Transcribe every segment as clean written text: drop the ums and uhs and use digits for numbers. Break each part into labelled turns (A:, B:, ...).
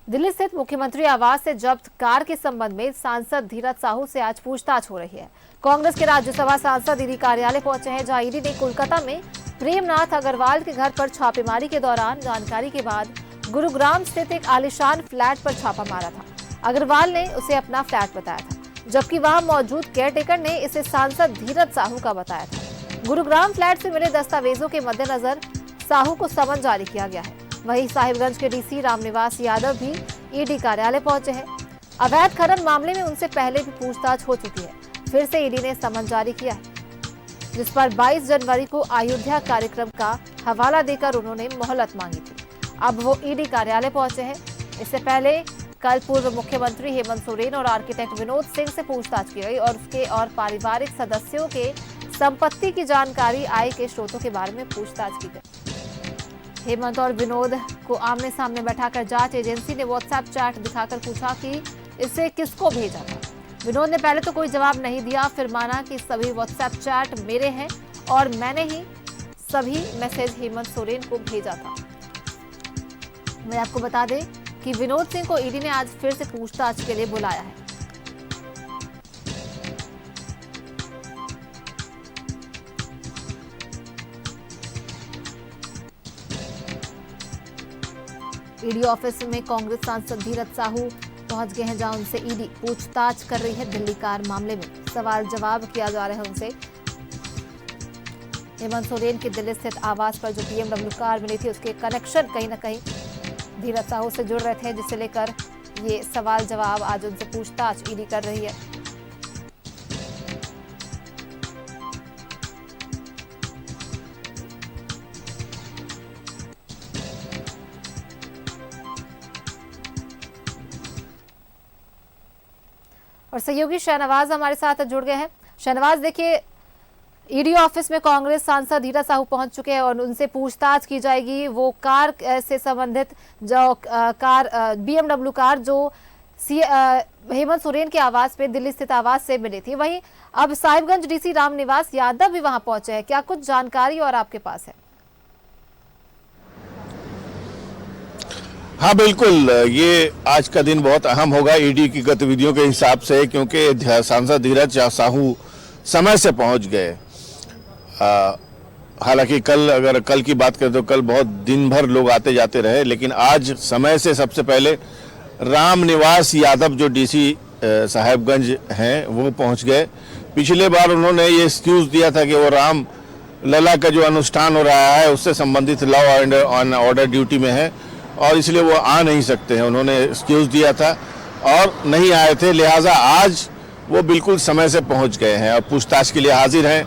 A: दिल्ली स्थित मुख्यमंत्री आवास से जब्त कार के संबंध में सांसद धीरज साहू से आज पूछताछ हो रही है। कांग्रेस के राज्यसभा सांसद ईडी कार्यालय पहुंचे हैं, जहां ईडी ने कोलकाता में प्रेमनाथ अग्रवाल के घर पर छापेमारी के दौरान जानकारी के बाद गुरुग्राम स्थित एक आलीशान फ्लैट पर छापा मारा था। अग्रवाल ने उसे अपना फ्लैट बताया था, जबकि वहां मौजूद केयरटेकर ने इसे सांसद धीरज साहू का बताया था। गुरुग्राम फ्लैट से मिले दस्तावेजों के मद्देनजर साहू को समन जारी किया गया है। वहीं साहिबगंज के डीसी रामनिवास यादव भी ईडी कार्यालय पहुंचे हैं। अवैध खनन मामले में उनसे पहले भी पूछताछ हो चुकी है। फिर से ईडी ने समन जारी किया है, जिस पर 22 जनवरी को अयोध्या कार्यक्रम का हवाला देकर उन्होंने मोहलत मांगी थी। अब वो ईडी कार्यालय पहुंचे हैं। इससे पहले कल पूर्व मुख्यमंत्री हेमंत सोरेन और आर्किटेक्ट विनोद सिंह से पूछताछ की गई और उसके और पारिवारिक सदस्यों के संपत्ति की जानकारी, आय के स्रोतों के बारे में पूछताछ की गई। हेमंत और विनोद को आमने सामने बैठाकर जांच एजेंसी ने व्हाट्सएप चैट दिखाकर पूछा कि इसे किसको भेजा था। विनोद ने पहले तो कोई जवाब नहीं दिया, फिर माना कि सभी व्हाट्सएप चैट मेरे हैं और मैंने ही सभी मैसेज हेमंत सोरेन को भेजा था। मैं आपको बता दें कि विनोद सिंह को ईडी ने आज फिर से पूछताछ के लिए बुलाया है। ईडी ऑफिस में कांग्रेस सांसद धीरज साहू पहुंच गए हैं, जहां उनसे ईडी पूछताछ कर रही है। दिल्ली कार मामले में सवाल जवाब किया जा रहा है उनसे। हेमंत सोरेन के दिल्ली स्थित आवास पर जो BMW कार मिली थी, उसके कनेक्शन कहीं ना कहीं धीरज साहू से जुड़ रहे थे, जिसे लेकर ये सवाल जवाब आज उनसे पूछताछ ईडी कर रही है। और सहयोगी शहनवाज हमारे साथ जुड़ गए हैं। शहनवाज, देखिए, ईडी ऑफिस में कांग्रेस सांसद धीरज साहू पहुंच चुके हैं और उनसे पूछताछ की जाएगी। वो कार से संबंधित जो कार BMW कार जो हेमंत सोरेन के आवास पे, दिल्ली स्थित आवास से मिली थी, वहीं अब साहिबगंज डीसी रामनिवास यादव भी वहां पहुंचे हैं। क्या कुछ जानकारी और आपके पास है?
B: हाँ बिल्कुल, ये आज का दिन बहुत अहम होगा ईडी की गतिविधियों के हिसाब से, क्योंकि सांसद धीरज साहू समय से पहुंच गए। हालांकि कल की बात करें तो कल बहुत दिन भर लोग आते जाते रहे, लेकिन आज समय से सबसे पहले रामनिवास यादव जो डीसी साहिबगंज हैं वो पहुंच गए। पिछले बार उन्होंने ये एक्सक्यूज दिया था कि वो राम लला का जो अनुष्ठान हो रहा है उससे संबंधित लॉ एंड ऑर्डर ड्यूटी में है और इसलिए वो आ नहीं सकते हैं। उन्होंने एक्सक्यूज दिया था और नहीं आए थे, लिहाजा आज वो बिल्कुल समय से पहुंच गए हैं और पूछताछ के लिए हाजिर हैं।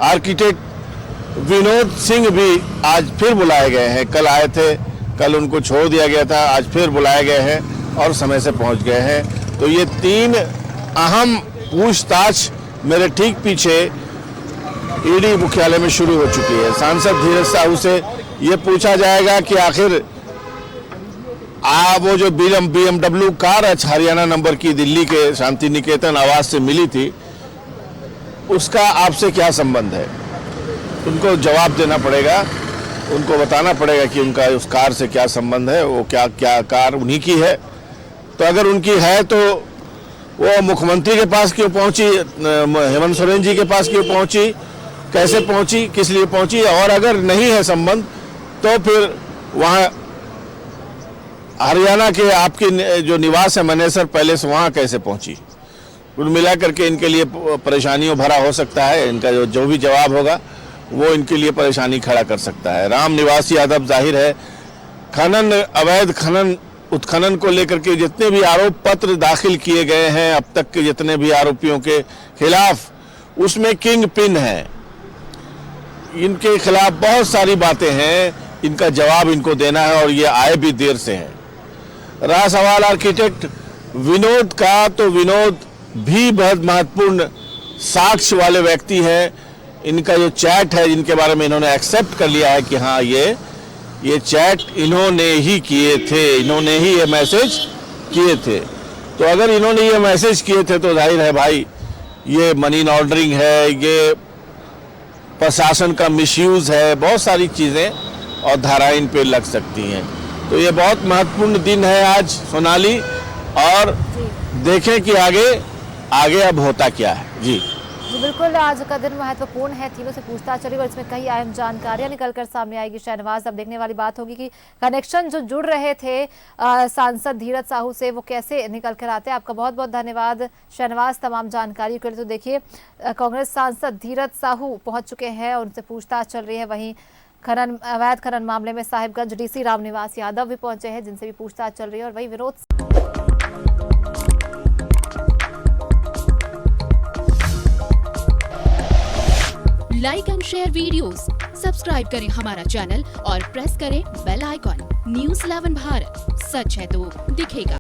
B: आर्किटेक्ट विनोद सिंह भी आज फिर बुलाए गए हैं। कल आए थे, कल उनको छोड़ दिया गया था, आज फिर बुलाए गए हैं और समय से पहुंच गए हैं। तो ये तीन अहम पूछताछ मेरे ठीक पीछे ईडी मुख्यालय में शुरू हो चुकी है। सांसद धीरज साहू से ये पूछा जाएगा कि आखिर वो जो BMW कार हरियाणा नंबर की दिल्ली के शांति निकेतन आवास से मिली थी, उसका आपसे क्या संबंध है। उनको जवाब देना पड़ेगा, उनको बताना पड़ेगा कि उनका उस कार से क्या संबंध है, वो क्या कार उन्हीं की है। तो अगर उनकी है तो वो मुख्यमंत्री के पास क्यों पहुंची, हेमंत सोरेन जी के पास क्यों पहुंची, कैसे पहुंची, किस लिए पहुंची, और अगर नहीं है संबंध तो फिर वहाँ हरियाणा के आपकी जो निवास है मनेसर पैलेस, वहाँ कैसे पहुंची। कुल मिलाकर के इनके लिए परेशानियों भरा हो सकता है। इनका जो भी जवाब होगा वो इनके लिए परेशानी खड़ा कर सकता है। रामनिवास यादव जाहिर है खनन, अवैध खनन, उत्खनन को लेकर के जितने भी आरोप पत्र दाखिल किए गए हैं अब तक के जितने भी आरोपियों के खिलाफ, उसमें किंग पिन है। इनके खिलाफ बहुत सारी बातें हैं, इनका जवाब इनको देना है और ये आए भी देर से हैं। रहा सवाल आर्किटेक्ट विनोद का, तो विनोद भी बहुत महत्वपूर्ण साक्ष्य वाले व्यक्ति हैं। इनका जो चैट है, जिनके बारे में इन्होंने एक्सेप्ट कर लिया है कि हाँ ये चैट इन्होंने ही किए थे, इन्होंने ही ये मैसेज किए थे। तो अगर इन्होंने ये मैसेज किए थे तो जाहिर है भाई ये मनी लॉन्ड्रिंग है, ये प्रशासन का मिसयूज है, बहुत सारी चीज़ें और धाराएं इन पे लग सकती हैं। तो ये बहुत महत्वपूर्ण दिन है आज सोनाली, और देखें कि आगे अब होता क्या है। जी
A: बिल्कुल, आज का दिन महत्वपूर्ण है, तीनों से पूछताछ चलेगी और इसमें कई अहम जानकारियां निकलकर सामने आएगी। शहनवाज, अब देखने वाली बात होगी कि कनेक्शन जो जुड़ रहे थे सांसद धीरज साहू से, वो कैसे निकल कर आते हैं। आपका बहुत बहुत धन्यवाद शहनवाज तमाम जानकारी के लिए। तो देखिए, कांग्रेस सांसद धीरज साहू पहुंच चुके हैं और उनसे पूछताछ चल रही है। वहीं अवैध खनन मामले में साहिबगंज डीसी रामनिवास यादव भी पहुंचे हैं, जिनसे भी पूछताछ चल रही है। और वही विरोध
C: like and share videos, subscribe करें हमारा चैनल और प्रेस करें बेल आइकॉन। न्यूज़ 11 भारत, सच है तो दिखेगा।